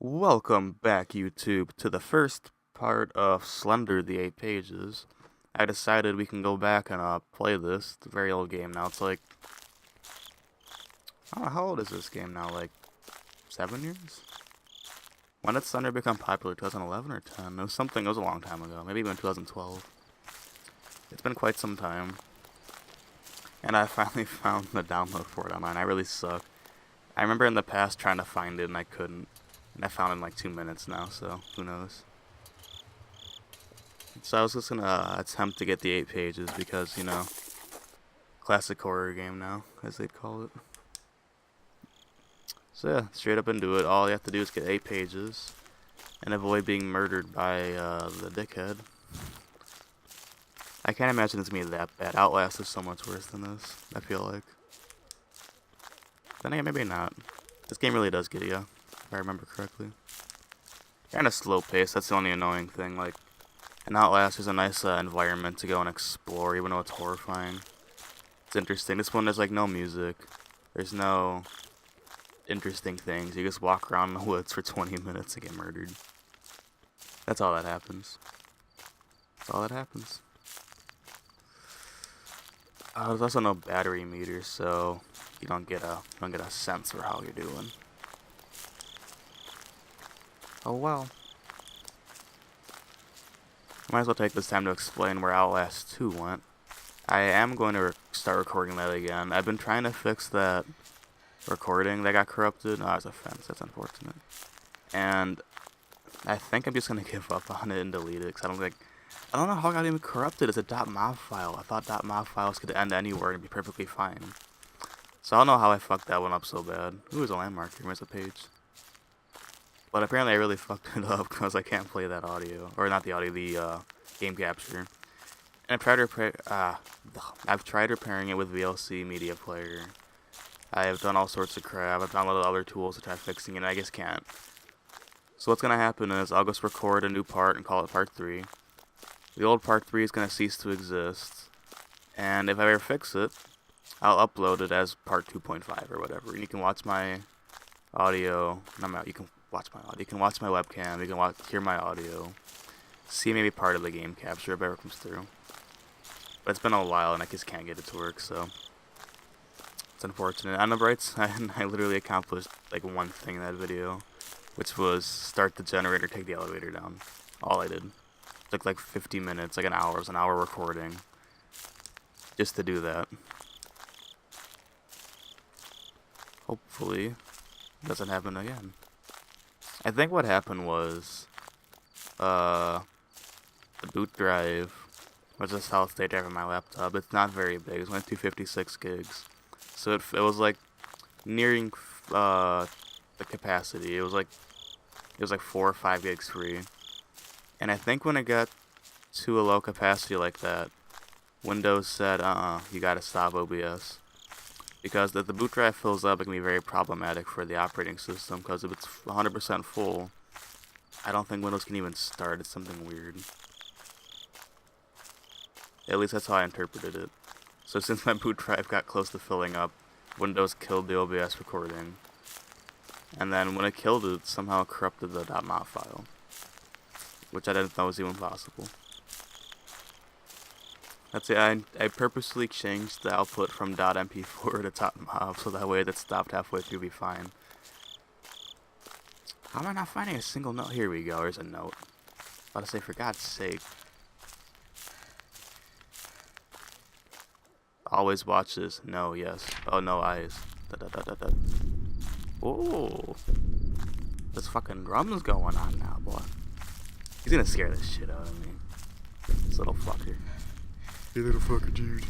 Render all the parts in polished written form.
Welcome back, YouTube, to the first part of Slender, the 8 Pages. I decided we can go back and play this. It's a very old game now. It's like, I don't know, how old is this game now? Like, 7 years? When did Slender become popular? 2011 or 10? It was something, it was a long time ago. Maybe even 2012. It's been quite some time. And I finally found the download for it online. I really suck. I remember in the past trying to find it and I couldn't. And I found it in like 2 minutes now, so who knows. So I was just gonna attempt to get the 8 pages because, you know, classic horror game now, as they'd call it. So yeah, straight up and do it. All you have to do is get 8 pages and avoid being murdered by the dickhead. I can't imagine it's gonna be that bad. Outlast is so much worse than this, I feel like. Then again, maybe not. This game really does get you, if I remember correctly. Kind of slow pace, that's the only annoying thing. Like, in Outlast, there's a nice environment to go and explore, even though it's horrifying. It's interesting. This one, there's like no music. There's no interesting things. You just walk around in the woods for 20 minutes and get murdered. That's all that happens. That's all that happens. There's also no battery meter, so you don't get a sense for how you're doing. Oh well. Might as well take this time to explain where Outlast 2 went. I am going to start recording that again. I've been trying to fix that recording that got corrupted. Oh, it's a fence. That's unfortunate. And I think I'm just going to give up on it and delete it. Because I don't know how it got even corrupted. It's a .mov file. I thought .mov files could end anywhere and be perfectly fine. So I don't know how I fucked that one up so bad. Ooh, there's a landmark here. There's a page. But apparently I really fucked it up because I can't play that audio. Or not the audio, the game capture. And I've tried repairing it with VLC Media Player. I have done all sorts of crap. I've downloaded other tools to try fixing it, and I just can't. So what's going to happen is I'll just record a new part and call it part 3. The old part 3 is going to cease to exist. And if I ever fix it, I'll upload it as part 2.5 or whatever. And you can watch my audio. You can watch my audio. You can watch my webcam. You can hear my audio. See maybe part of the game capture if it ever comes through. But it's been a while and I just can't get it to work, so it's unfortunate. On the bright side, I literally accomplished like one thing in that video, which was start the generator, take the elevator down. All I did. It took like 50 minutes, like an hour. It was an hour recording just to do that. Hopefully it doesn't happen again. I think what happened was the boot drive was a solid state drive on my laptop. It's not very big. It's only 256 gigs. So it was like nearing the capacity. It was like 4 or 5 gigs free. And I think when it got to a low capacity like that, Windows said, you gotta stop OBS. Because if the boot drive fills up, it can be very problematic for the operating system. Because if it's 100% full, I don't think Windows can even start. It's something weird. At least that's how I interpreted it. So since my boot drive got close to filling up, Windows killed the OBS recording. And then when it killed it, somehow it corrupted the .mov file. Which I didn't know was even possible. That's it. I purposely changed the output from .mp4 to .mov so that way that stopped halfway through be fine. How am I not finding a single note? Here we go. There's a note. About to say, for God's sake. Always watch this. No, yes. Oh, no eyes. Ooh. This fucking drum's going on now, boy. He's gonna scare the shit out of me. This little fucker. Hey, little fucker, dude.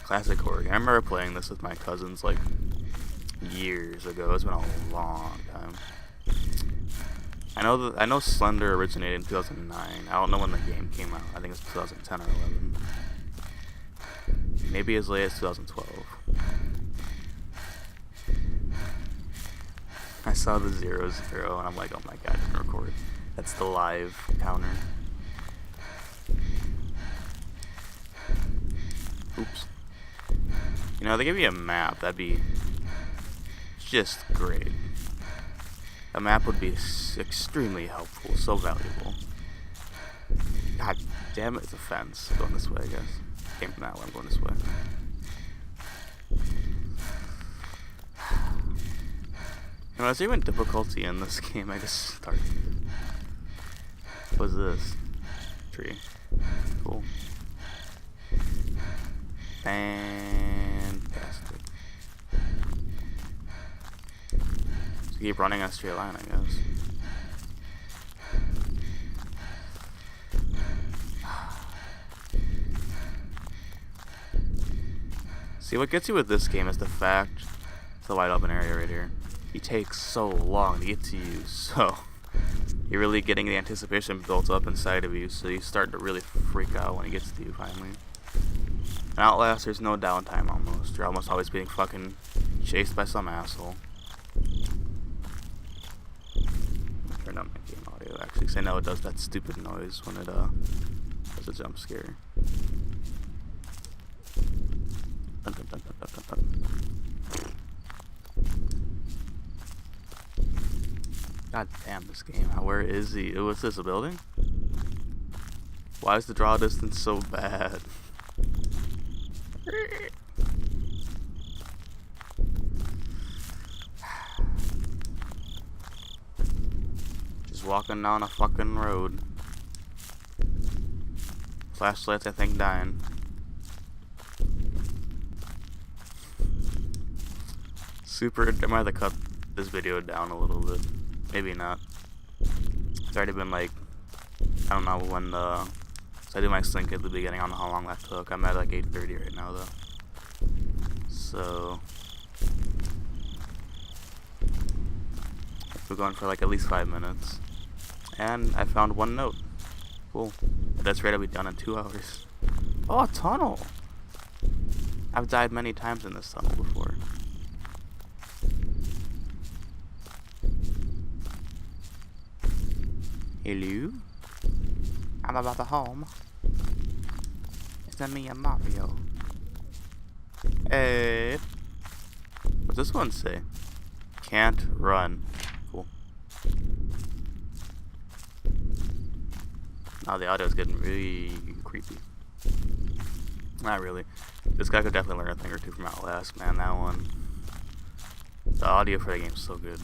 Classic horror game. I remember playing this with my cousins like years ago. It's been a long time. I know Slender originated in 2009. I don't know when the game came out. I think it's 2010 or 11. Maybe as late as 2012. I saw the 0, and I'm like, oh my god, I can record. That's the live counter. Oops. You know, they give you a map, that'd be just great. A map would be extremely helpful, so valuable. God damn it, it's a fence. Going this way, I guess. Came from that way, I'm going this way. You know, is there even difficulty in this game? I just started. What's this? Tree. Cool. Fantastic. Just keep running on a straight line, I guess. See, what gets you with this game is the fact, it's a wide open area right here. It takes so long to get to you, so you're really getting the anticipation built up inside of you, so you start to really freak out when it gets to you finally. In Outlast, there's no downtime almost. You're almost always being fucking chased by some asshole. Turn down my game audio actually, because I know it does that stupid noise when it does a jump scare. Dun, dun, dun, dun, dun, dun. God damn this game. Where is he? What's this, a building? Why is the draw distance so bad? Just walking down a fucking road. Flashlights, I think, dying. Super. I might have to cut this video down a little bit. Maybe not. It's already been like, I don't know when so I do my sync at the beginning. I don't know how long that took. I'm at like 8:30 right now though. So we're going for like at least 5 minutes. And I found one note. Cool. That's right, I'll be done in 2 hours. Oh, a tunnel! I've died many times in this tunnel before. Hello? I'm about to home. It's me and Mario. Hey. What's this one say? Can't run. Cool. Now the audio's getting really creepy. Not really. This guy could definitely learn a thing or two from Outlast, man. That one. The audio for the game's so good.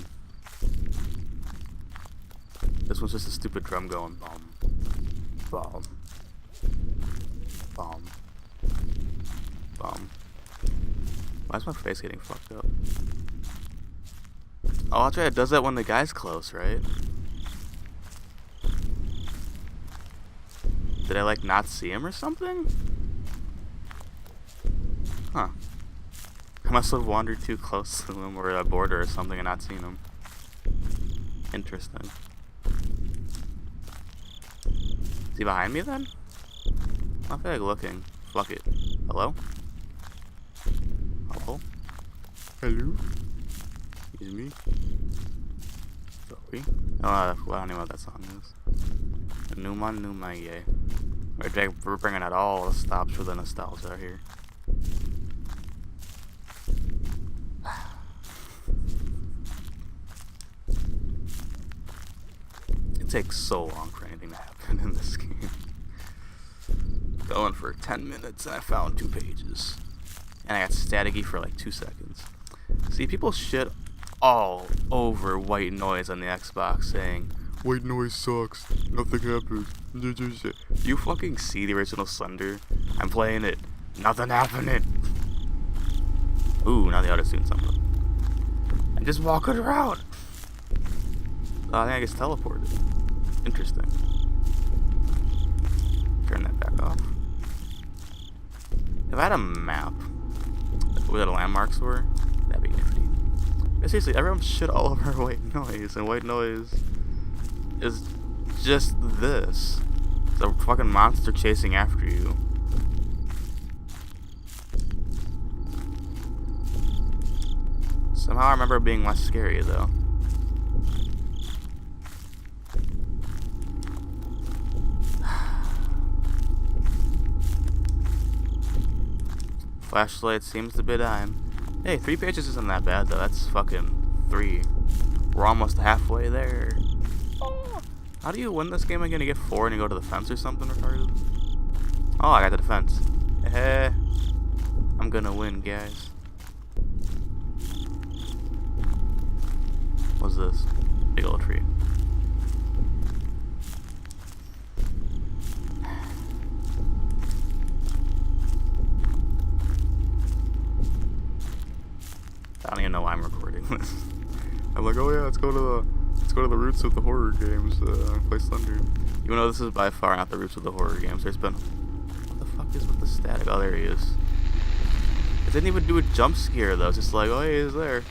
This one's just a stupid drum going bomb, bomb, bomb, bomb. Why is my face getting fucked up? Oh, that's right. It does that when the guy's close, right? Did I like not see him or something? Huh. I must have wandered too close to him or a border or something and not seen him. Interesting. Is he behind me then? I feel like looking. Fuck it. Hello? Hello? Hello? Excuse me? Sorry. Oh, I don't even know what that song is. Numa, yay. We're bringing out all the stops for the nostalgia here. It takes so long for anything to happen in this game. Going for 10 minutes and I found 2 pages. And I got staticky for like 2 seconds. See, people shit all over white noise on the Xbox saying, white noise sucks, nothing happens. You fucking see the original Slender? I'm playing it. Nothing happening. Ooh, now the audio's doing something. I'm just walking around. Oh, I think I get teleported. Interesting. Turn that back off. If I had a map where the landmarks were, that'd be nifty. But seriously, everyone's shit all over white noise, and white noise is just this. It's a fucking monster chasing after you. Somehow I remember it being less scary though. Flashlight seems to be dying. Hey, 3 pages isn't that bad though. That's fucking 3. We're almost halfway there. Oh. How do you win this game again? You get 4 and you go to the fence or something retarded? Oh, I got the defense. Hey, I'm gonna win, guys. What's this? Big old tree. I don't even know why I'm recording this. I'm like, oh yeah, let's go to the roots of the horror games. Play Slender. Even though this is by far not the roots of the horror games, there's been. What the fuck is with the static? Oh, there he is. It didn't even do a jump scare though. It's just like, oh, he's there.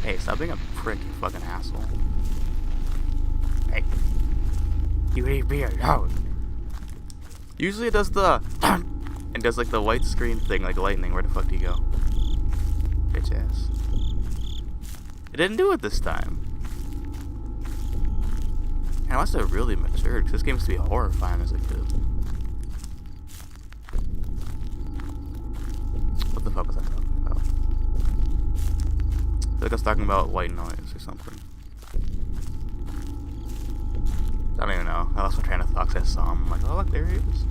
Hey, stop being a prick, you fucking asshole. Hey, you leave me alone. Usually it does the and does like the white screen thing, like lightning. Where the fuck do you go? Bitch ass. It didn't do it this time. And I must have really matured, because this game used to be horrifying as a kid. What the fuck was I talking about? I feel like I was talking about white noise or something. I don't even know. I lost my train of thought 'cause I saw him. I'm like, oh look, there he is.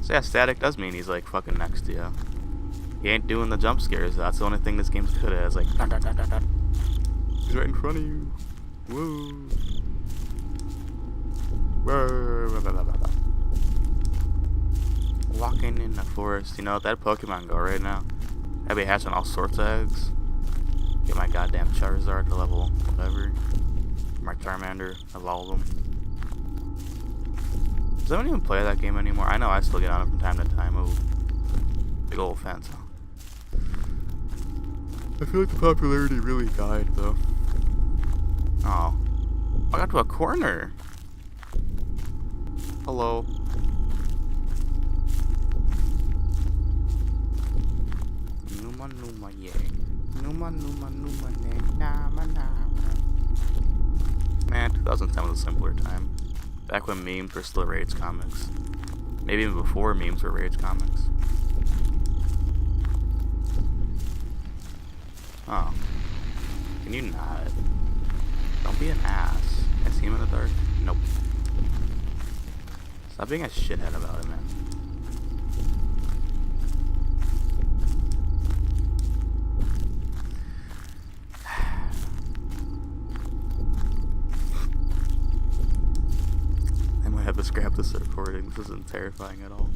So yeah, static does mean he's like fucking next to you. He ain't doing the jump scares. That's the only thing this game's good at. Is like, dun, dun, dun, dun, dun. He's right in front of you. Woo. Walking in the forest. You know, if that Pokemon Go right now, I'd be hatching all sorts of eggs. Get my goddamn Charizard to level whatever. My Charmander, of all of them. Does anyone even play that game anymore? I know I still get on it from time to time. Ooh. Big old fence, huh? I feel like the popularity really died, though. Oh. I got to a corner. Hello. Numa numa yeah. Numa numa numa nama nama. Man, 2010 was a simpler time. Back when memes were still Rage comics. Maybe even before memes were Rage comics. Oh. Can you not? Don't be an ass. Can I see him in the dark? Nope. Stop being a shithead about it, man. I might have to scrap this recording. This isn't terrifying at all.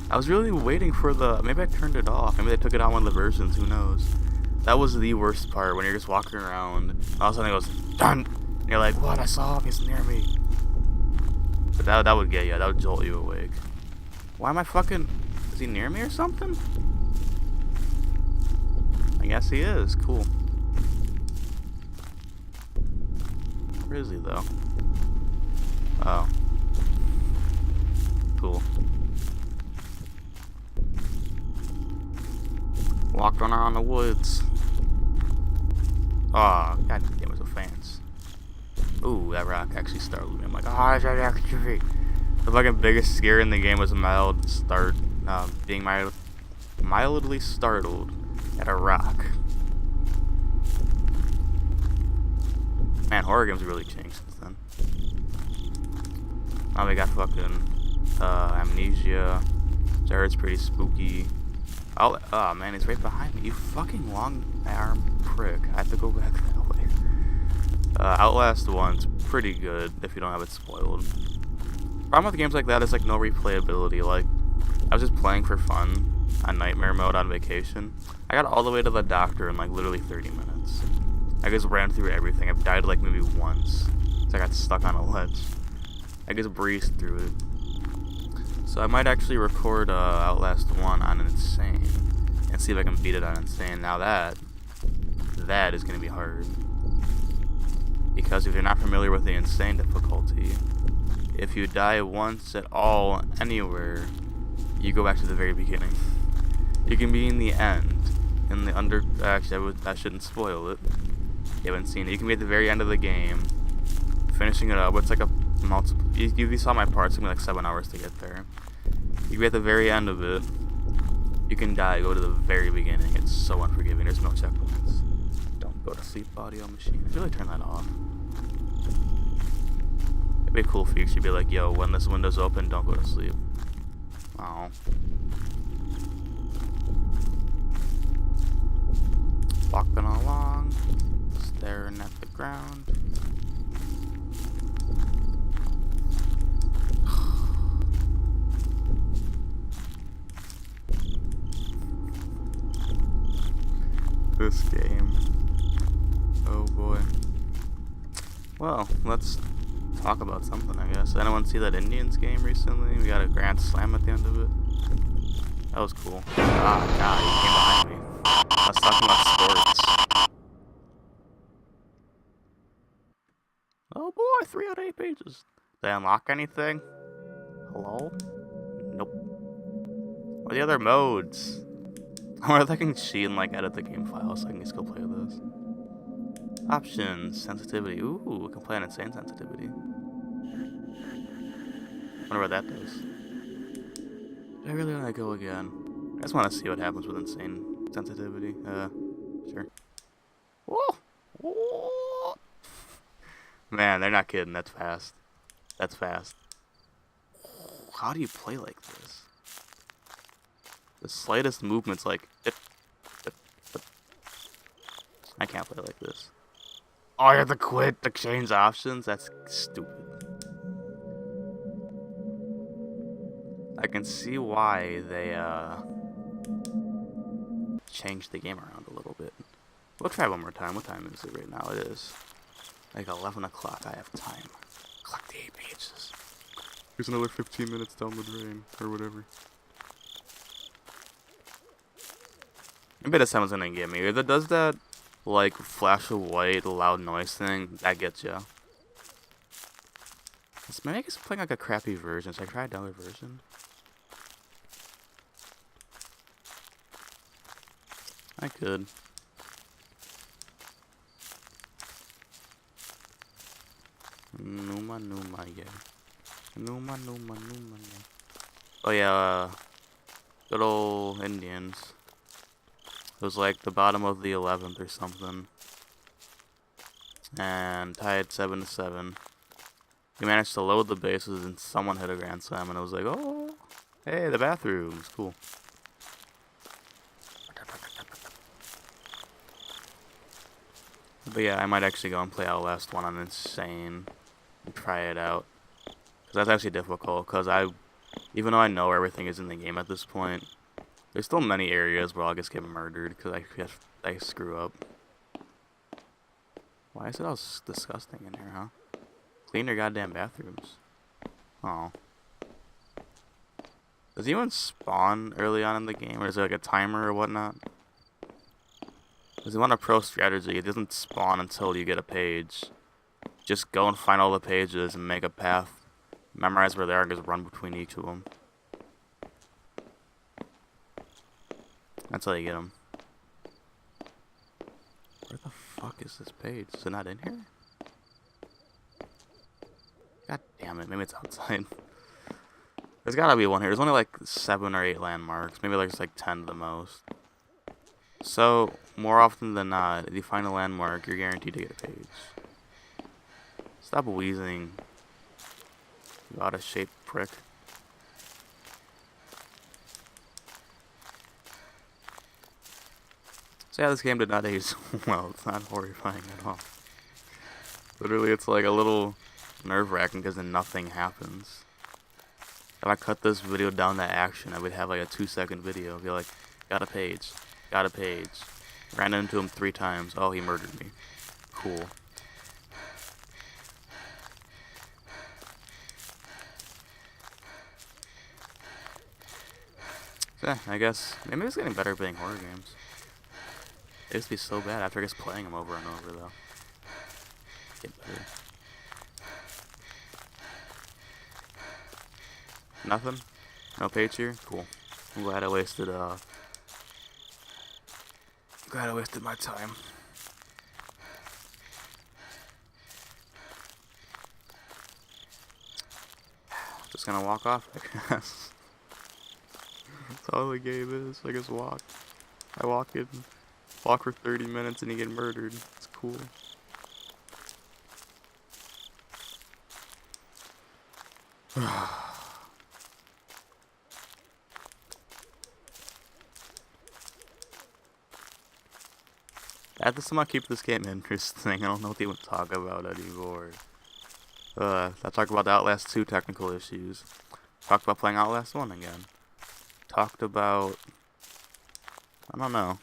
I was really waiting for the... Maybe I turned it off. Maybe they took it out one of the versions. Who knows? That was the worst part, when you're just walking around, and all of a sudden it goes, dun! And you're like, what? I saw him, he's near me. But that would get you, that would jolt you awake. Why am I fucking... Is he near me or something? I guess he is, cool. Where is he, though? Oh. Cool. Walking around the woods. Oh, god damn it, so fans. Ooh, that rock actually startled me. I'm like, oh, is that actually... The fucking biggest scare in the game was being mildly startled at a rock. Man, horror games have really changed since then. Now we got fucking Amnesia, which I heard's pretty spooky. Oh man, he's right behind me. You fucking long arm prick. I have to go back that way. Outlast 1's pretty good if you don't have it spoiled. Problem with games like that is like no replayability. Like, I was just playing for fun on Nightmare mode on vacation. I got all the way to the doctor in like literally 30 minutes. I just ran through everything. I've died like maybe once. So I got stuck on a ledge. I just breezed through it. So I might actually record Outlast 1 on an Insane and see if I can beat it on Insane. Now that is going to be hard. Because if you're not familiar with the Insane difficulty, if you die once at all anywhere, you go back to the very beginning. You can be in the end, in the actually I shouldn't spoil it. You haven't seen it. You can be at the very end of the game, finishing it up. It's like a multiple. You saw my parts. It's gonna be like 7 hours to get there. You be at the very end of it. You can die. Go to the very beginning. It's so unforgiving. There's no checkpoints. Don't Go to sleep audio machine. I should really turn that off. It'd be a cool feature. You'd be like, yo, when this window's open, don't go to sleep. Oh. Walking along, staring at the ground. This game. Oh boy. Well, let's talk about something, I guess. Anyone see that Indians game recently? We got a grand slam at the end of it. That was cool. Ah, God, he came behind me. I was talking about sports. Oh boy, 3 out of 8 pages. Did I unlock anything? Hello? Nope. What are the other modes? I wonder if I can cheat and like edit the game file so I can just go play this. Options, sensitivity. Ooh, I can play on insane sensitivity. Wonder what that does. Do I really want to go again? I just want to see what happens with insane sensitivity. Sure. Whoa! Whoa! Man, they're not kidding. That's fast. That's fast. How do you play like this? The slightest movement's like... I can't play like this. Oh, I have to quit to change options? That's stupid. I can see why they, changed the game around a little bit. We'll try one more time. What time is it right now? It is like 11 o'clock. I have time. Collect the 8 pages. Here's another 15 minutes down the drain, or whatever. Maybe this time it's gonna get me. If it does that, like, flash of white, loud noise thing, that gets ya. Maybe I guess playing like a crappy version. Should I try another version? I could. Numa, yeah. Numa, yeah. Oh yeah, good old Indians. It was like the bottom of the 11th or something. And tied 7-7. He managed to load the bases and someone hit a grand slam and it was like, oh, hey, the bathroom's cool. But yeah, I might actually go and play Outlast 1 on Insane and try it out. Because that's actually difficult, because even though I know everything is in the game at this point, there's still many areas where I'll just get murdered because I screw up. Why is it all disgusting in here, huh? Clean your goddamn bathrooms. Oh. Does he even spawn early on in the game, or is there like a timer or whatnot? Because you want a pro strategy, it doesn't spawn until you get a page. Just go and find all the pages and make a path. Memorize where they are and just run between each of them. That's how you get them. Where the fuck is this page? Is it not in here? God damn it, maybe it's outside. There's gotta be one here. There's only like 7 or 8 landmarks. Maybe there's like 10 at the most. So, more often than not, if you find a landmark, you're guaranteed to get a page. Stop wheezing. You out of shape prick. So yeah, this game did not age well. It's not horrifying at all. Literally, it's like a little nerve-wracking because then nothing happens. If I cut this video down to action, I would have like a 2-second video. Be like, got a page. Got a page. Ran into him 3 times. Oh, he murdered me. Cool. So yeah, I guess maybe it's getting better at playing horror games. It used to be so bad after just playing them over and over, though. Get better. Nothing? No page here? Cool. I'm glad I wasted my time. Just gonna walk off, I guess. That's all the game is. I just walk. I walk in, walk for 30 minutes and you get murdered. cool. I have to somehow keep this game interesting. I don't know what they would talk about anymore. I talked about the Outlast 2 technical issues. Talked about playing Outlast 1 again. Talked about... I don't know.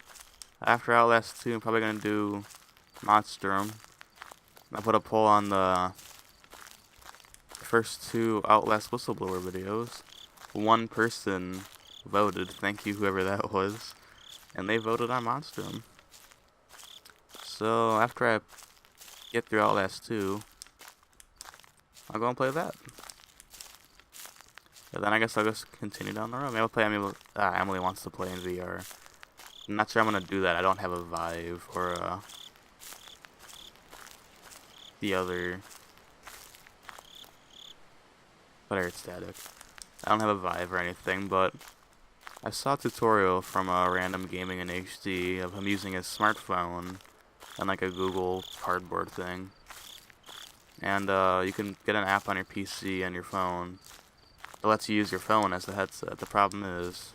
After Outlast 2, I'm probably going to do Monstrum. I put a poll on the first 2 Outlast whistleblower videos. One person voted, thank you whoever that was, and they voted on Monstrum. So after I get through Outlast 2, I'll go and play that. And then I guess I'll just continue down the road. Maybe I'll play Emily Wants to Play in VR. I'm not sure I'm going to do that. I don't have a Vive or the other... But I heard static. I don't have a Vive or anything, but I saw a tutorial from Random Gaming in HD of him using his smartphone and like a Google Cardboard thing. And you can get an app on your PC and your phone that lets you use your phone as the headset. The problem is,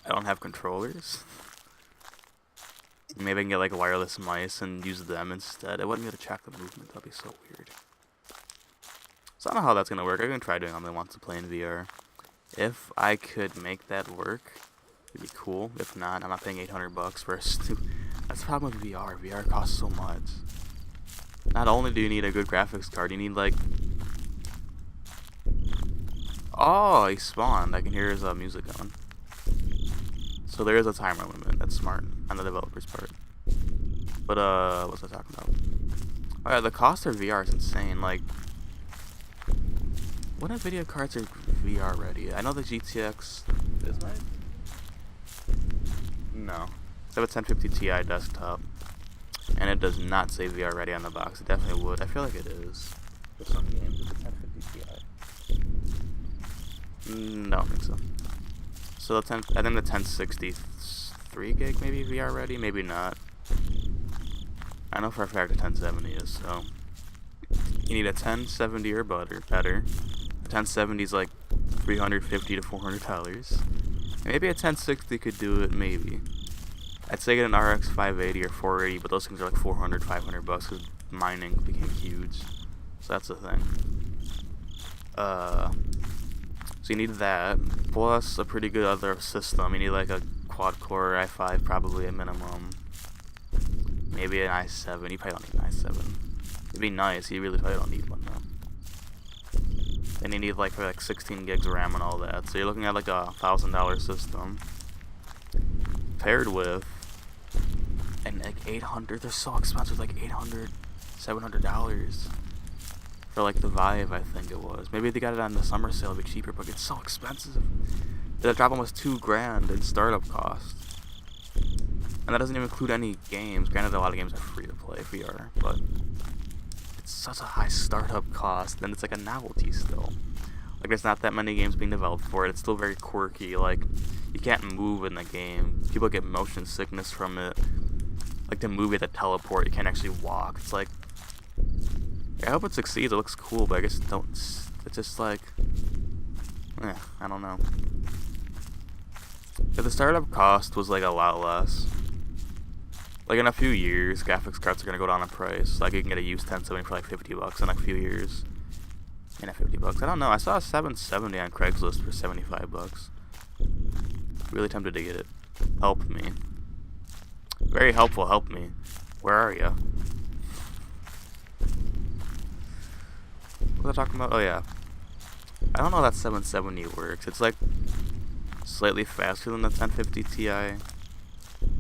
I don't have controllers. Maybe I can get like wireless mice and use them instead. I wouldn't be able to track the movement. That'd be so weird. So I don't know how that's gonna work. I can try doing Emily Wants to Play in VR. If I could make that work, it'd be cool. If not, I'm not paying $800 for a That's the problem with VR. VR costs so much. Not only do you need a good graphics card, you need like... Oh, he spawned. I can hear his music going. So there is a timer limit. That's smart on the developer's part. But what was I talking about? Oh yeah, the cost of VR is insane. Like, what NVIDIA cards are VR ready? I know the GTX is mine. No, I have a 1050 Ti desktop, and it does not say VR ready on the box. It definitely would. I feel like it is for some games with the 1050 Ti. No, I don't think so. So I think the 1063 gig maybe VR ready, maybe not. I know for a fact the 1070 is. So you need a 1070 or better. A 1070 is like $350 to $400. Maybe a 1060 could do it, maybe. I'd say get an RX 580 or 480, but those things are like $400, $500 because mining became huge. So that's the thing. So you need that, plus a pretty good other system. You need like a quad-core i5, probably a minimum. Maybe an i7. You probably don't need an i7. It'd be nice. You really probably don't need one though. Then you need like 16 gigs of RAM and all that. So you're looking at like a $1,000 system paired with and like 800. They're so expensive, like $800, $700 for like the Vive. I think it was. Maybe they got it on the summer sale, it'd be cheaper, but it's so expensive. They drop almost $2,000 in startup costs, and that doesn't even include any games. Granted, a lot of games are free to play VR, but it's such a high startup cost, and it's like a novelty still. Like, there's not that many games being developed for it. It's still very quirky. Like, you can't move in the game. People get motion sickness from it. Like the movie, the teleport, you can't actually walk. It's like, I hope it succeeds. It looks cool, but I guess it's just like, I don't know. If the startup cost was like a lot less, like in a few years, graphics cards are gonna go down in price. Like you can get a used 1070 for like $50 in like a few years. And at $50, I don't know. I saw a 770 on Craigslist for $75. Really tempted to get it. Help me. Very helpful. Help me. Where are you? What was I talking about? Oh yeah. I don't know how that 770 works. It's like slightly faster than the 1050 Ti,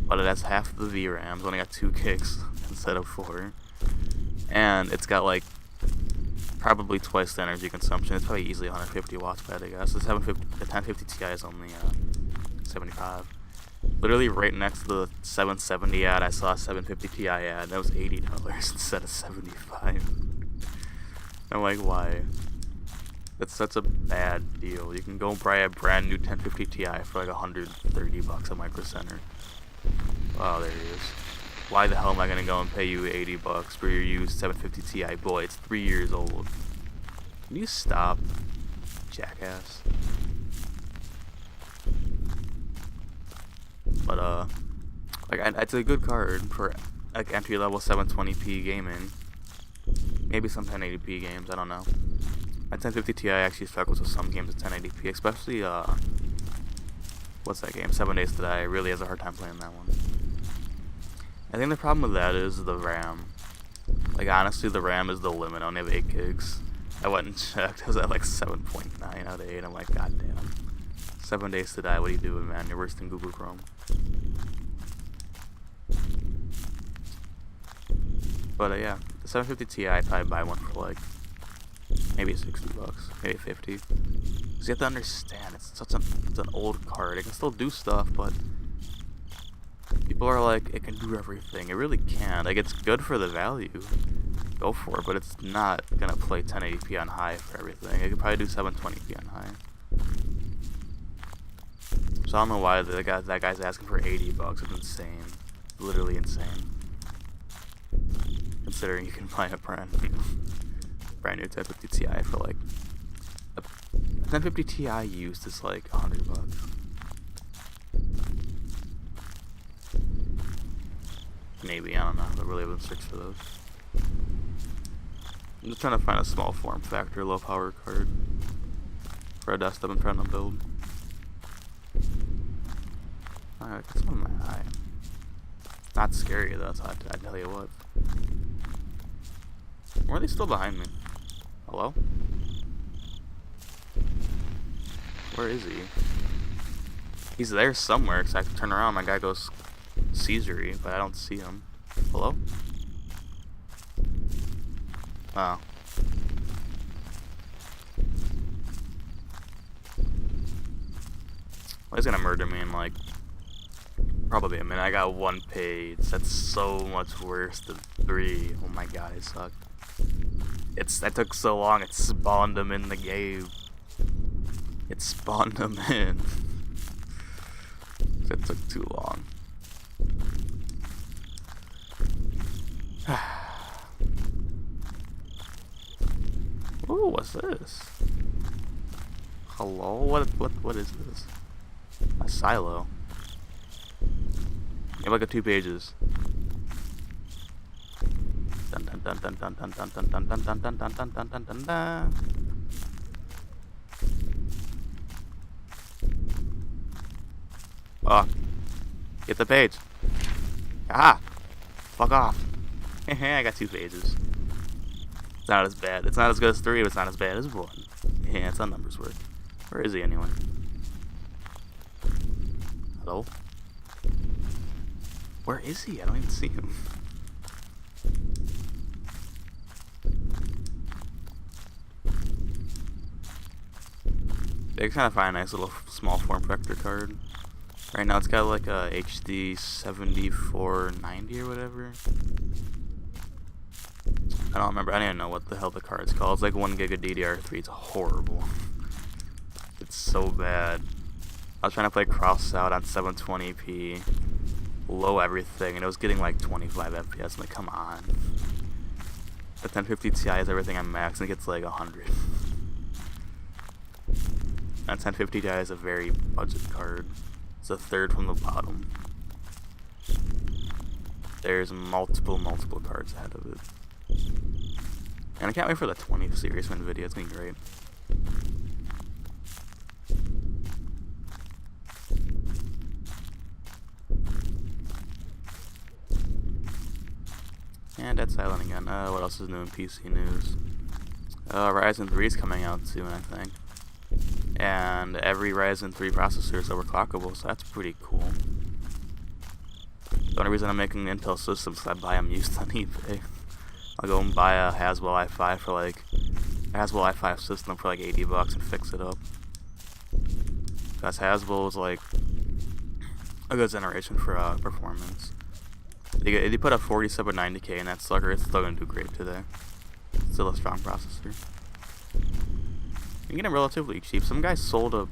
but it has half the VRAM. It's only got 2 gigs instead of 4, and it's got like probably twice the energy consumption. It's probably easily 150 watts bad, I guess. The 1050 Ti is only 75. Literally right next to the 770 ad, I saw a 750 Ti ad. That was $80 instead of 75. I'm like, why? That's such a bad deal. You can go buy a brand new 1050 Ti for like $130 at Micro Center. Oh, there he is. why the hell am I gonna go and pay you 80 bucks for your used 750 Ti? Boy, it's 3 years old. Can you stop, jackass? But like it's a good card for like entry level 720p gaming. Maybe some 1080p games, I don't know. My 1050 Ti actually struggles with some games at 1080p, especially what's that game? 7 Days to Die. I really has a hard time playing that one. I think the problem with that is the RAM. Like honestly, the RAM is the limit. I only have 8 gigs. I went and checked. I was at like 7.9 out of 8. I'm like, god damn. 7 Days to Die. What are you doing, man? You're worse than Google Chrome. But yeah, the 750 Ti, I'd probably buy one for like maybe 60 bucks, maybe 50. Cause you have to understand, it's an old card. It can still do stuff, but people are like, it can do everything. It really can. Like, it's good for the value. Go for it, but it's not gonna play 1080p on high for everything. It could probably do 720p on high. So I don't know why that guy's asking for 80 bucks. It's insane. Literally insane. Considering you can buy a brand new 1050 Ti for like a 1050 Ti used is like 100 bucks. Maybe, I don't know. I really haven't searched for those. I'm just trying to find a small form factor, low power card for a desktop I'm trying to build. Alright, that's one in my eye. It's not scary though, so I tell you what. Or are they still behind me? Hello? Where is he? He's there somewhere, because I can turn around, my guy goes Caesar-y, but I don't see him. Hello? Oh. Well, he's gonna murder me in like probably a minute. I got 1 page. That's so much worse than 3. Oh my god, I suck. That took so long, it spawned him in the game. It spawned him in. That took too long. Ooh, what's this? Hello? What is this? A silo. You have like a 2 pages. Dun dun dun dun dun dun dun dun dun dun dun dun dun dun dun dun dun. Oh, get the page. Ah, fuck off. I got 2 pages. It's not as bad. It's not as good as 3, but it's not as bad as 1. Yeah, it's how numbers work. Where is he anyway? Hello? Where is he? I don't even see him. They kind of find a nice little small form factor card. Right now it's got like a HD 7490 or whatever. I don't remember. I don't even know what the hell the card's called. It's like 1 gig of DDR3. It's horrible. It's so bad. I was trying to play Cross Out on 720p, low everything, and it was getting like 25 FPS. I'm like, come on. The 1050 Ti is everything on max, and it gets like 100. And 1050 Ti is a very budget card. It's a third from the bottom. There's multiple cards ahead of it. And I can't wait for the 20th Serious Man video. It's gonna be great. And Dead Silent again. What else is new in PC news? Ryzen 3 is coming out soon, I think. And every Ryzen 3 processor is overclockable, so that's pretty cool. The only reason I'm making Intel systems is I buy them used on eBay. I'll go and buy a Haswell i5 for like a Haswell i5 system for like 80 bucks and fix it up. Because Haswell was like a good generation for performance. They put a 4790K in that sucker, it's still gonna do great today. Still a strong processor. You can get them relatively cheap. Some guy sold I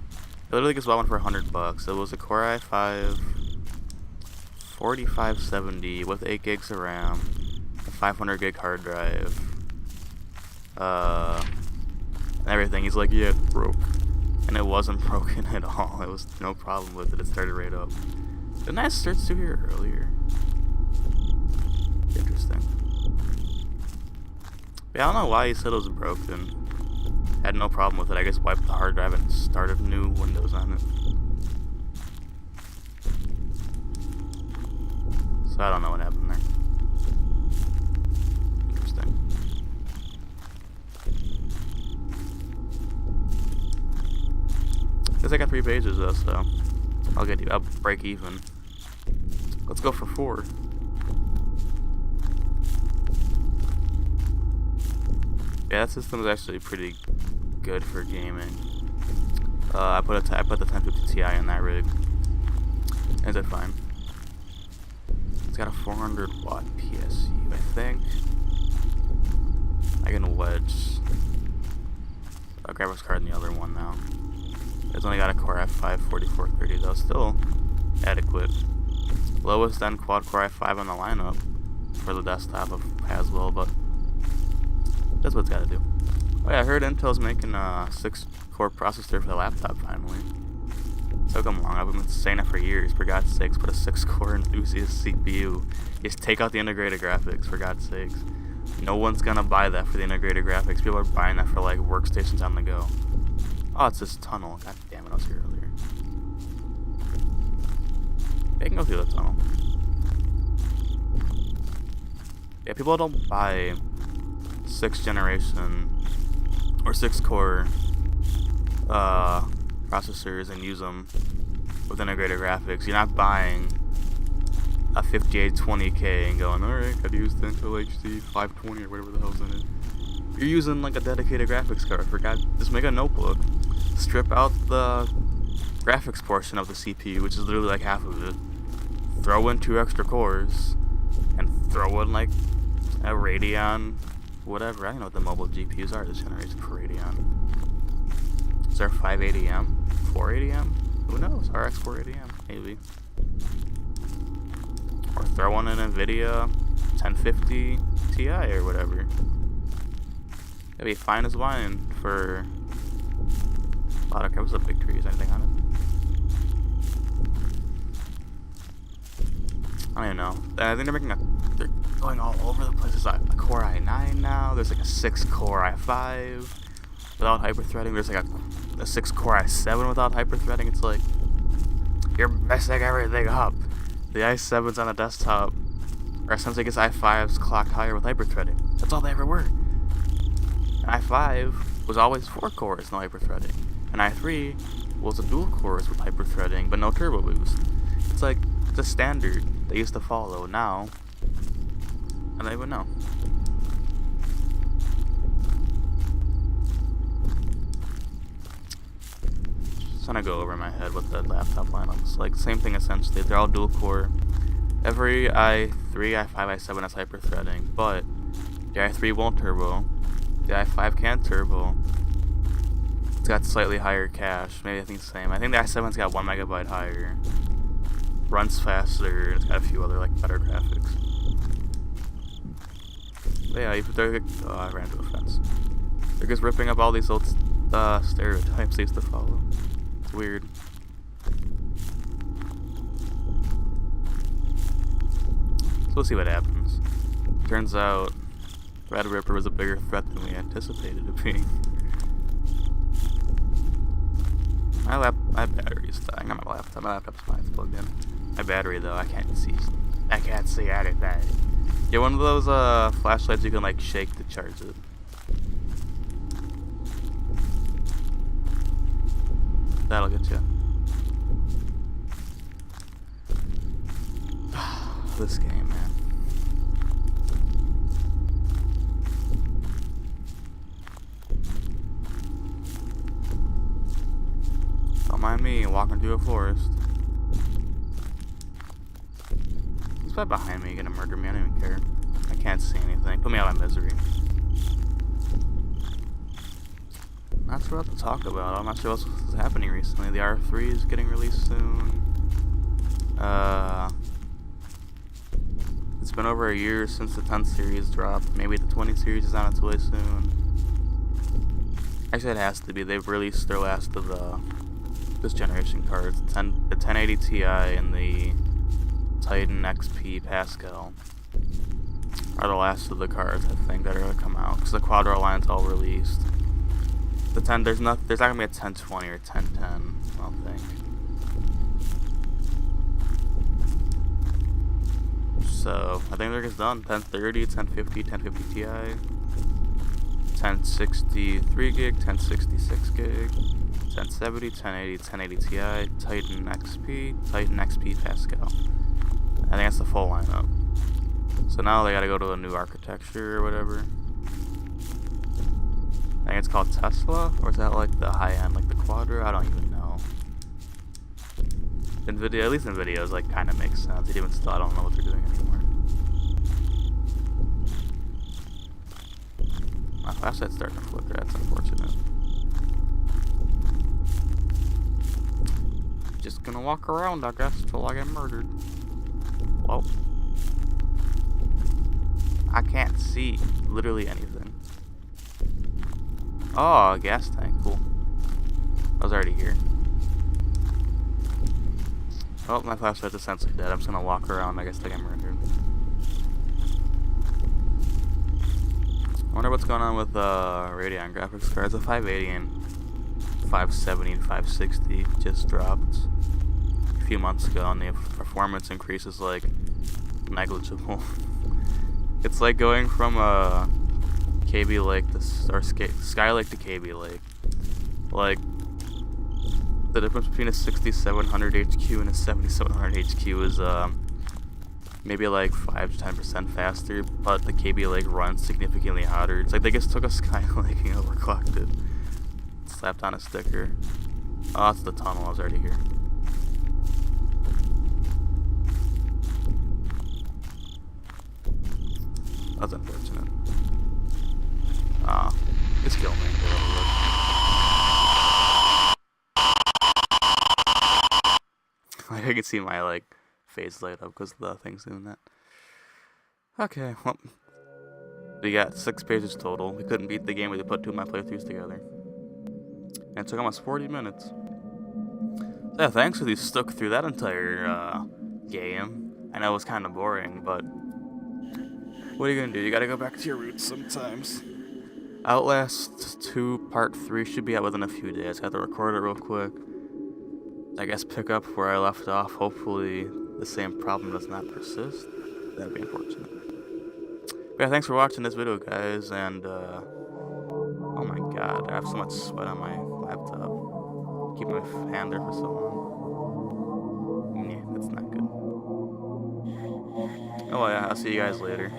literally just bought one for 100 bucks. It was a Core i5 4570 with 8 gigs of RAM, a 500 gig hard drive, and everything. He's like, yeah, it's broke. And it wasn't broken at all. It was no problem with it. It started right up. Didn't I start to here earlier? Interesting. But yeah, I don't know why he said it was broken. Had no problem with it. I guess wiped the hard drive and started new Windows on it. So I don't know what happened there. Interesting. Guess I got 3 pages though, so I'll break even. Let's go for 4. Yeah, that system is actually pretty good for gaming. I put the 1050 Ti in that rig. Is it fine? It's got a 400 watt PSU, I think. I can wedge a graphics card in the other one now. It's only got a Core i5 4430 though, still adequate. Lowest end quad Core i5 on the lineup for the desktop of Haswell, but that's what it's got to do. Oh yeah, I heard Intel's making a 6-core processor for the laptop finally. It took them long. I've been saying it for years. For God's sakes, put a 6-core enthusiast CPU. Just take out the integrated graphics, for God's sakes. No one's gonna buy that for the integrated graphics. People are buying that for like workstations on the go. Oh, it's this tunnel. God damn it, I was here earlier. I can go through the tunnel. Yeah, people don't buy 6th generation or 6-core processors and use them with integrated graphics. You're not buying a 5820K and going, alright, gotta use the Intel HD 520 or whatever the hell's in it. You're using like a dedicated graphics card. For God, just make a notebook. Strip out the graphics portion of the CPU, which is literally like half of it. Throw in 2 extra cores, and throw in like a Radeon, whatever. I don't know what the mobile GPUs are this generation for Radeon. Is there 580M? 480M? Who knows? RX 480M, maybe. Or throw in an NVIDIA 1050 Ti or whatever. It'd be fine as wine for a lot of covers of big trees, anything on it. I don't even know. I think they're going all over the place. There's like a Core i9 now. There's like a 6-core i5 without hyperthreading. There's like a 6-core i7 without hyperthreading. It's like, you're messing everything up. The i7s on the desktop are essentially just i5s clocked higher with hyperthreading. That's all they ever were. An i5 was always 4 cores, no hyperthreading. An i3 was a dual cores with hyperthreading, but no turbo boost. It's like the standard they used to follow now, and they would know. Just trying to go over my head what the laptop lineups like. Same thing essentially. They're all dual core. Every i3, i5, i7 has hyperthreading, but the i3 won't turbo. The i5 can turbo. It's got slightly higher cache. Maybe I think the same. I think the i7's got 1 megabyte higher. Runs faster. It's got a few other like better graphics. But yeah, they're, oh, I ran into a fence. They're just ripping up all these old stereotypes they used to follow. It's weird. So we'll see what happens. Turns out Red Ripper was a bigger threat than we anticipated it being. My battery's dying on my laptop. My laptop's fine, it's plugged in. My battery though, I can't see anything. Get one of those flashlights you can like shake to charge it. That'll get you. This game, man. Don't mind me walking through a forest. He's right behind me, gonna murder me. I don't even care. I can't see anything. Put me out of my misery. Not sure what to talk about. I'm not sure what's happening recently. The R3 is getting released soon. been over a year since the 10 series dropped. Maybe the 20 series is on its way soon. Actually, it has to be. They've released their last of this generation cards. The 1080 Ti and the Titan XP Pascal are the last of the cards, I think, that are going to come out. Because the Quadro line's all released. The 10, there's not going to be a 1020 or 1010, I don't think. So, I think they're just done. 1030, 1050, 1050 Ti, 1063 gig, 1066 gig, 1070, 1080, 1080 Ti, Titan XP Pascal. I think that's the full lineup. So now they gotta go to a new architecture or whatever. I think it's called Tesla, or is that like the high end, like the Quadro? I don't even know. NVIDIA, at least NVIDIA's like kind of makes sense. Even still, I don't know what they're doing anymore. My flashlight's starting to flicker. That's unfortunate. Just gonna walk around, I guess, till I get murdered. Whoa. I can't see literally anything. Oh, a gas tank. Cool. I was already here. Oh, my flashlight's essentially dead. I'm just gonna walk around, I guess, till I get murdered. I wonder what's going on with Radeon graphics cards. The 580 and 570 and 560 just dropped a few months ago, and the performance increase is like negligible. It's like going from a KB Lake to Skylake to KB Lake. Like the difference between a 6700 HQ and a 7700 HQ is maybe like 5 to 10% faster, but the KB Lake runs significantly hotter. It's like they just took a Skylake and overclocked it, slapped on a sticker. Oh, that's the tunnel. I was already here. That's unfortunate. Ah, just kill me. Like I can see my like face light up because the thing's doing that. Okay, well, we got 6 pages total. We couldn't beat the game. We put 2 of my playthroughs together, and it took almost 40 minutes. So yeah, thanks for you stuck through that entire game. I know it was kind of boring, but what are you gonna do? You gotta go back to your roots sometimes. Outlast 2 Part 3 should be out within a few days. I have to record it real quick. I guess pick up where I left off. Hopefully the same problem does not persist. That'd be unfortunate. But yeah, thanks for watching this video, guys, and oh my god, I have so much sweat on my laptop. Keep my hand there for so long. Yeah, that's not good. Oh yeah, I'll see you guys later.